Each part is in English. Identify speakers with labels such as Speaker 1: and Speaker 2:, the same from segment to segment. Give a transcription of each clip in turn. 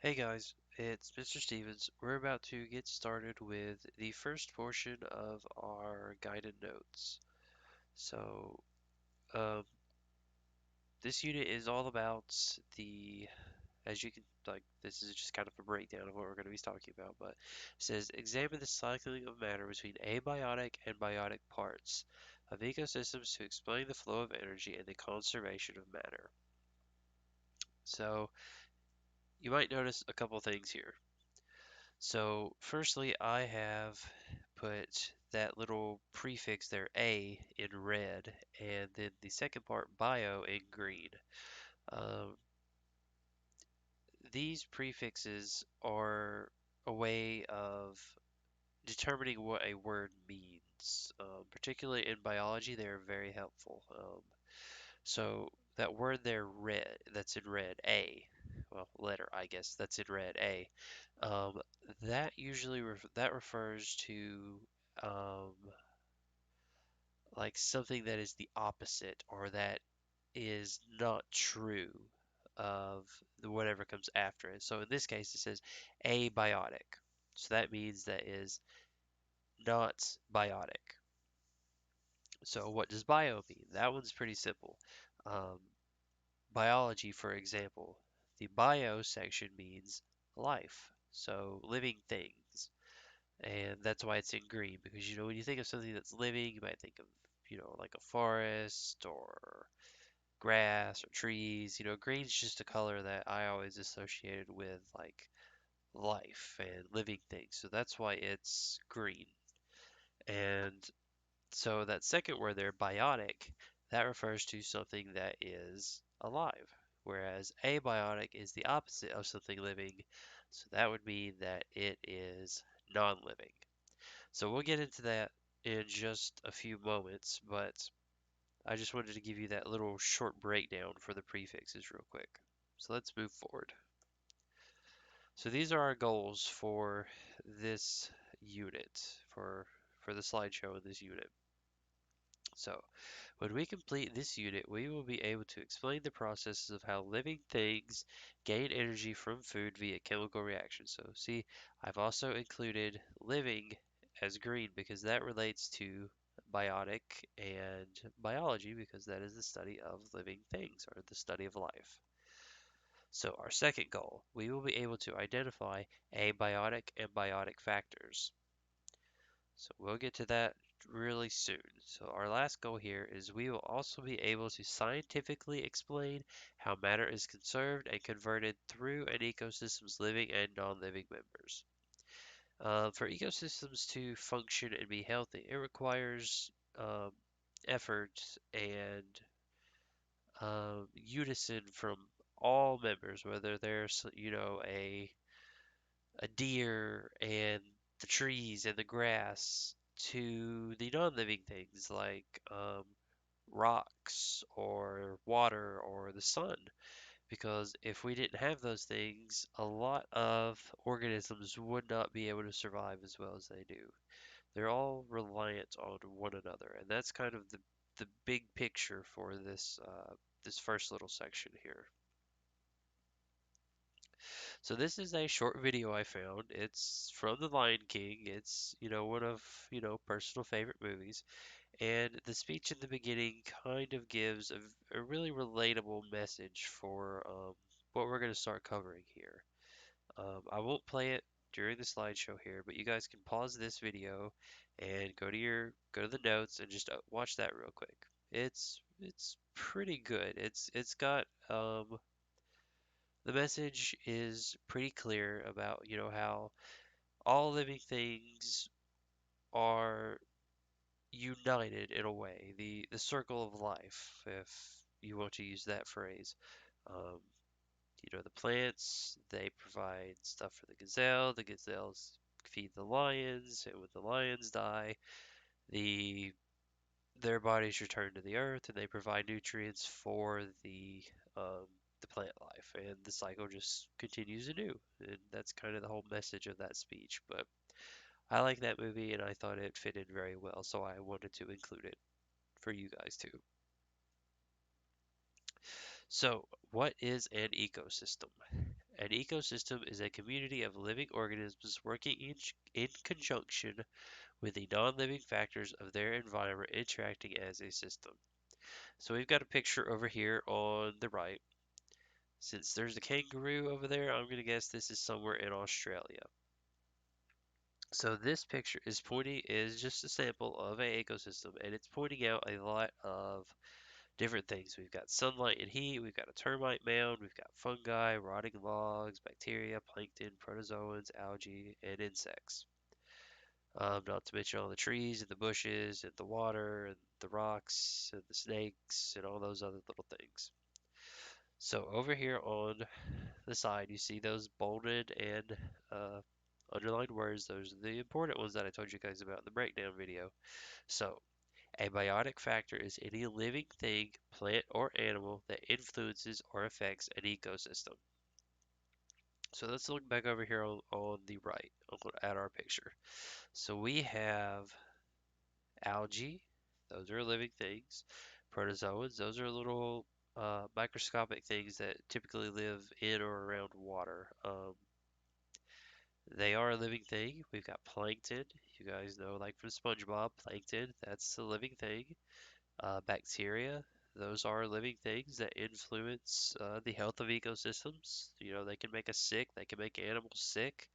Speaker 1: Hey guys, it's Mr. Stevens. We're about to get started with the first portion of our guided notes. So, um, this unit is all about as you can, this is just kind of a breakdown of what we're going to be talking about, but it says examine the cycling of matter between abiotic and biotic parts of ecosystems to explain the flow of energy and the conservation of matter. So, you might notice a couple things here. So firstly, I have put that little prefix there, A, in red, and then the second part, bio, in green. Um, these prefixes are a way of determining what a word means. Particularly in biology, they are very helpful. So that word there, red, that's in red, A, well, letter, I guess, that's in red, A. Um, that usually that refers to um, like something that is the opposite or that is not true of whatever comes after it. So in this case, it says abiotic. So that means that is not biotic. So what does bio mean? That one's pretty simple. Um, biology, for example, the bio section means life, so living things. And that's why it's in green, because when you think of something that's living, you might think of, like a forest or grass or trees. Green's just a color that I always associated with like life and living things. So that's why it's green. And so that second word there, biotic, that refers to something that is alive, whereas abiotic is the opposite of something living, so that would mean that it is non-living. So we'll get into that in just a few moments, but I just wanted to give you that little short breakdown for the prefixes real quick. So let's move forward. So these are our goals for this unit, for the slideshow in this unit. So, when we complete this unit, we will be able to explain the processes of how living things gain energy from food via chemical reactions. So, see, I've also included living as green because that relates to biotic and biology because that is the study of living things or the study of life. So, our second goal, we will be able to identify abiotic and biotic factors. So we'll get to that really soon. So our last goal here is we will also be able to scientifically explain how matter is conserved and converted through an ecosystem's living and non-living members. For ecosystems to function and be healthy, it requires um, effort and unison from all members, whether there's, a deer and the trees and the grass to the non-living things like rocks or water or the sun. Because if we didn't have those things, a lot of organisms would not be able to survive as well as they do. They're all reliant on one another, and that's kind of the big picture for this first little section here. So this is a short video I found. It's from The Lion King. It's, one of, personal favorite movies. And the speech in the beginning kind of gives a really relatable message for what we're going to start covering here. I won't play it during the slideshow here, but you guys can pause this video and go to the notes and just watch that real quick. It's pretty good. It's got the message is pretty clear about, how all living things are united in a way, the circle of life, if you want to use that phrase. Um, the plants, they provide stuff for the gazelles feed the lions, and when the lions die, the their bodies return to the earth and they provide nutrients for the plant life, and the cycle just continues anew. And that's kind of the whole message of that speech. But I like that movie and I thought it fitted very well, so I wanted to include it for you guys too. So, what is an ecosystem? An ecosystem is a community of living organisms working in conjunction with the non-living factors of their environment interacting as a system. So we've got a picture over here on the right. Since there's a kangaroo over there, I'm going to guess this is somewhere in Australia. So this picture is just a sample of an ecosystem, and it's pointing out a lot of different things. We've got sunlight and heat, we've got a termite mound, we've got fungi, rotting logs, bacteria, plankton, protozoans, algae, and insects. Not to mention all the trees and the bushes and the water and the rocks and the snakes and all those other little things. So over here on the side, you see those bolded and uh, underlined words. Those are the important ones that I told you guys about in the breakdown video. So a biotic factor is any living thing, plant or animal that influences or affects an ecosystem. So let's look back over here on the right at our picture. So we have algae, those are living things. Protozoans, those are little microscopic things that typically live in or around water. They are a living thing. We've got plankton. You guys know, like from SpongeBob, plankton, that's a living thing. Bacteria, those are living things that influence the health of ecosystems. You know, they can make us sick, they can make animals sick.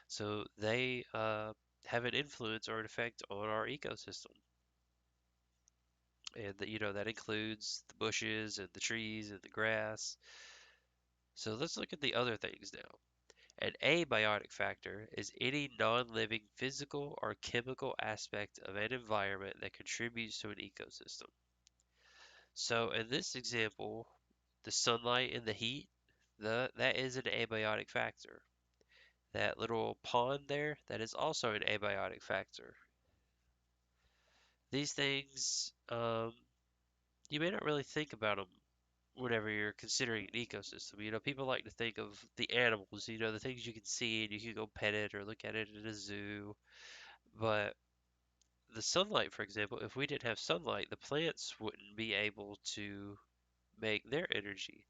Speaker 1: So they have an influence or an effect on our ecosystem. And that includes the bushes and the trees and the grass. So let's look at the other things now. An abiotic factor is any non-living physical or chemical aspect of an environment that contributes to an ecosystem. So in this example, the sunlight and the heat, that is an abiotic factor. That little pond there, that is also an abiotic factor. These things, you may not really think about them whenever you're considering an ecosystem. You know, people like to think of the animals, the things you can see and you can go pet it or look at it in a zoo. But the sunlight, for example, if we didn't have sunlight, the plants wouldn't be able to make their energy.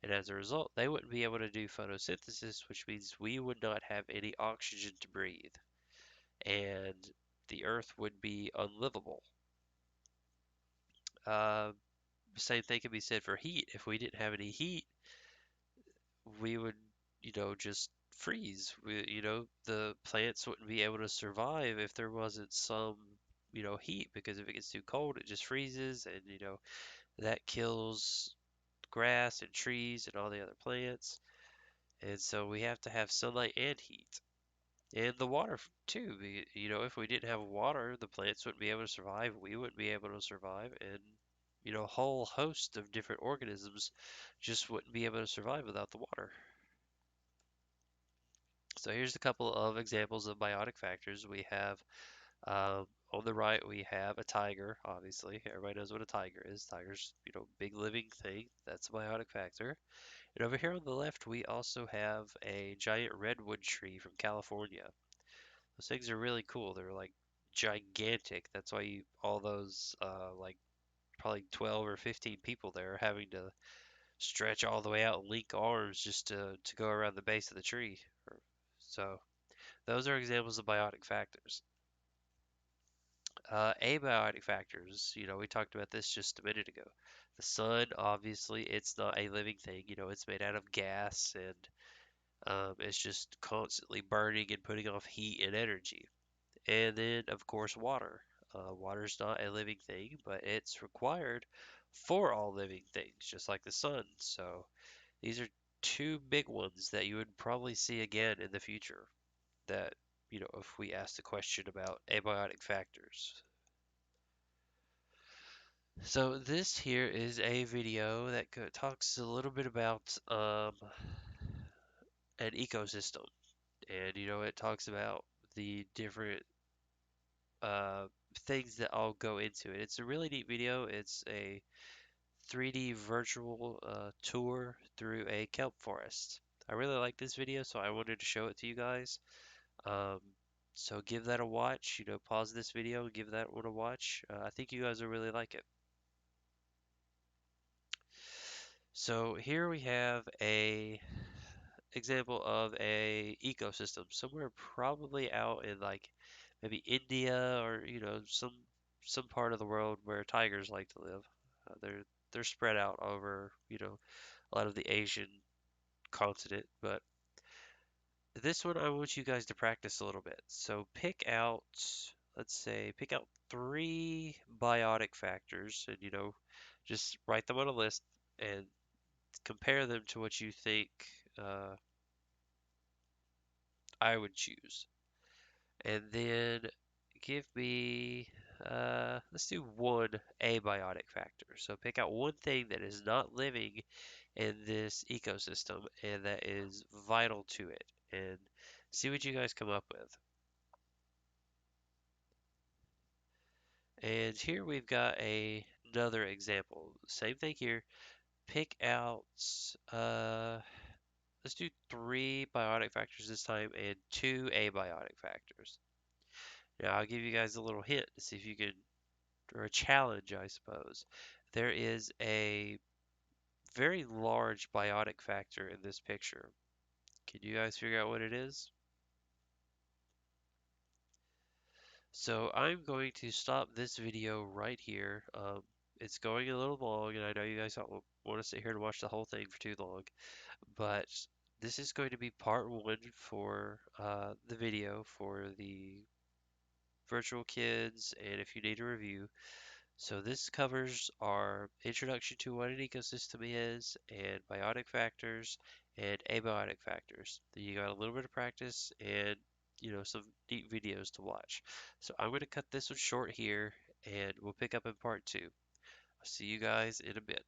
Speaker 1: And as a result, they wouldn't be able to do photosynthesis, which means we would not have any oxygen to breathe. And the earth would be unlivable. Uh, Same thing can be said for heat. If we didn't have any heat, we would, just freeze. The plants wouldn't be able to survive if there wasn't some, heat, because if it gets too cold, it just freezes, and, that kills grass and trees and all the other plants. And so we have to have sunlight and heat. And the water too. If we didn't have water, the plants wouldn't be able to survive. We wouldn't be able to survive. And, a whole host of different organisms just wouldn't be able to survive without the water. So here's a couple of examples of biotic factors. We have on the right, we have a tiger, obviously. Everybody knows what a tiger is. Tiger's, big living thing. That's a biotic factor. And over here on the left, we also have a giant redwood tree from California. Those things are really cool. They're like gigantic. That's why all those, like probably 12 or 15 people there are having to stretch all the way out and link arms just to go around the base of the tree. So those are examples of biotic factors. Abiotic factors, we talked about this just a minute ago. The sun, obviously, it's not a living thing. It's made out of gas and it's just constantly burning and putting off heat and energy. And then, of course, water. Water's not a living thing, but it's required for all living things, just like the sun. So these are two big ones that you would probably see again in the future. That, if we asked a question about abiotic factors. So this here is a video that talks a little bit about an ecosystem, and it talks about the different uh, things that all go into it. It's a really neat video. It's a 3D virtual tour through a kelp forest. I really like this video, so I wanted to show it to you guys. Um, so give that a watch. Pause this video and give that one a watch. I think you guys will really like it. So here we have a example of a ecosystem somewhere probably out in like maybe India or some part of the world where tigers like to live. They're spread out over a lot of the Asian continent, but this one I want you guys to practice a little bit. So let's say, pick out three biotic factors and, just write them on a list and compare them to what you think uh, I would choose. And then give me, let's do one abiotic factor. So pick out one thing that is not living in this ecosystem and that is vital to it and see what you guys come up with. And here we've got another example. Same thing here. Pick out, uh, let's do three biotic factors this time and two abiotic factors. Now I'll give you guys a little hint to see if you can, or a challenge, I suppose. There is a very large biotic factor in this picture. Can you guys figure out what it is? So I'm going to stop this video right here. It's going a little long, and I know you guys don't want to sit here and watch the whole thing for too long, but this is going to be part one for the video for the virtual kids, and if you need a review. So this covers our introduction to what an ecosystem is, and biotic factors, and abiotic factors. Then you got a little bit of practice and some neat videos to watch. So I'm going to cut this one short here, and we'll pick up in part two. I'll see you guys in a bit.